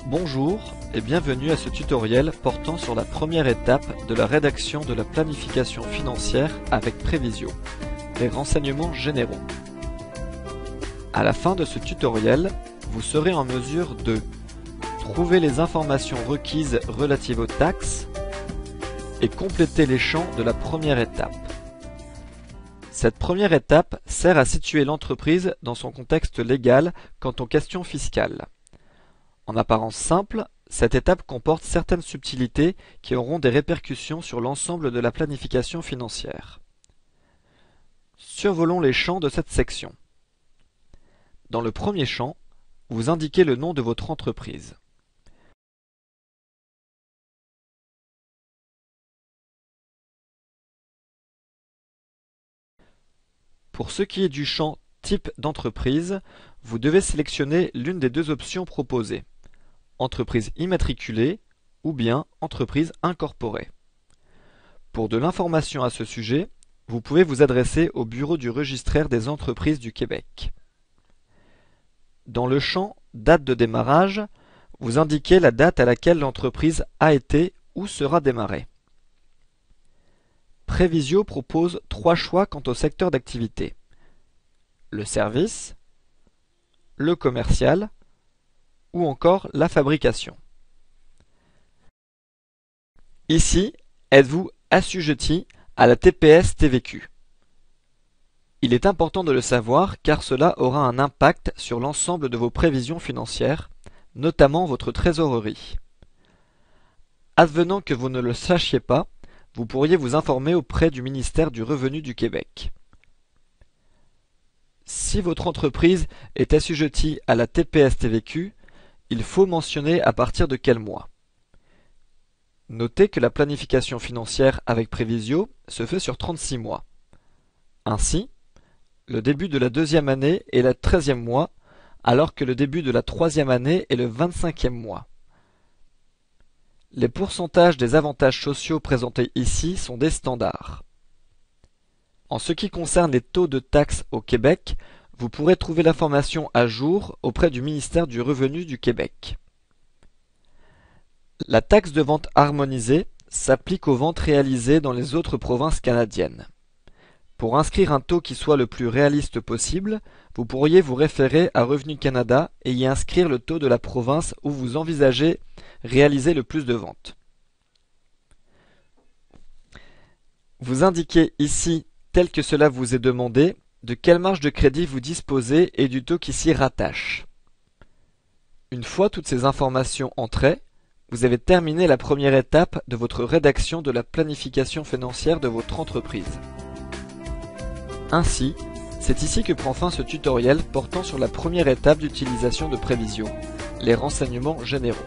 Bonjour et bienvenue à ce tutoriel portant sur la première étape de la rédaction de la planification financière avec Prévisio, les renseignements généraux. À la fin de ce tutoriel, vous serez en mesure de trouver les informations requises relatives aux taxes et compléter les champs de la première étape. Cette première étape sert à situer l'entreprise dans son contexte légal quant aux questions fiscales. En apparence simple, cette étape comporte certaines subtilités qui auront des répercussions sur l'ensemble de la planification financière. Survolons les champs de cette section. Dans le premier champ, vous indiquez le nom de votre entreprise. Pour ce qui est du champ Type d'entreprise, vous devez sélectionner l'une des deux options proposées, entreprise immatriculée ou bien entreprise incorporée. Pour de l'information à ce sujet, vous pouvez vous adresser au bureau du registraire des entreprises du Québec. Dans le champ Date de démarrage, vous indiquez la date à laquelle l'entreprise a été ou sera démarrée. Prévisio propose 3 choix quant au secteur d'activité: le service, le commercial ou encore la fabrication. Ici, êtes-vous assujetti à la TPS-TVQ? Il est important de le savoir car cela aura un impact sur l'ensemble de vos prévisions financières, notamment votre trésorerie. Advenant que vous ne le sachiez pas, vous pourriez vous informer auprès du ministère du Revenu du Québec. Si votre entreprise est assujettie à la TPS-TVQ, il faut mentionner à partir de quel mois. Notez que la planification financière avec Prévisio se fait sur 36 mois. Ainsi, le début de la deuxième année est le 13e mois, alors que le début de la troisième année est le 25e mois. Les pourcentages des avantages sociaux présentés ici sont des standards. En ce qui concerne les taux de taxes au Québec, vous pourrez trouver l'information à jour auprès du ministère du Revenu du Québec. La taxe de vente harmonisée s'applique aux ventes réalisées dans les autres provinces canadiennes. Pour inscrire un taux qui soit le plus réaliste possible, vous pourriez vous référer à Revenu Canada et y inscrire le taux de la province où vous envisagez réaliser le plus de ventes. Vous indiquez ici, tel que cela vous est demandé, de quelle marge de crédit vous disposez et du taux qui s'y rattache. Une fois toutes ces informations entrées, vous avez terminé la première étape de votre rédaction de la planification financière de votre entreprise. Ainsi, c'est ici que prend fin ce tutoriel portant sur la première étape d'utilisation de Prévisio, les renseignements généraux.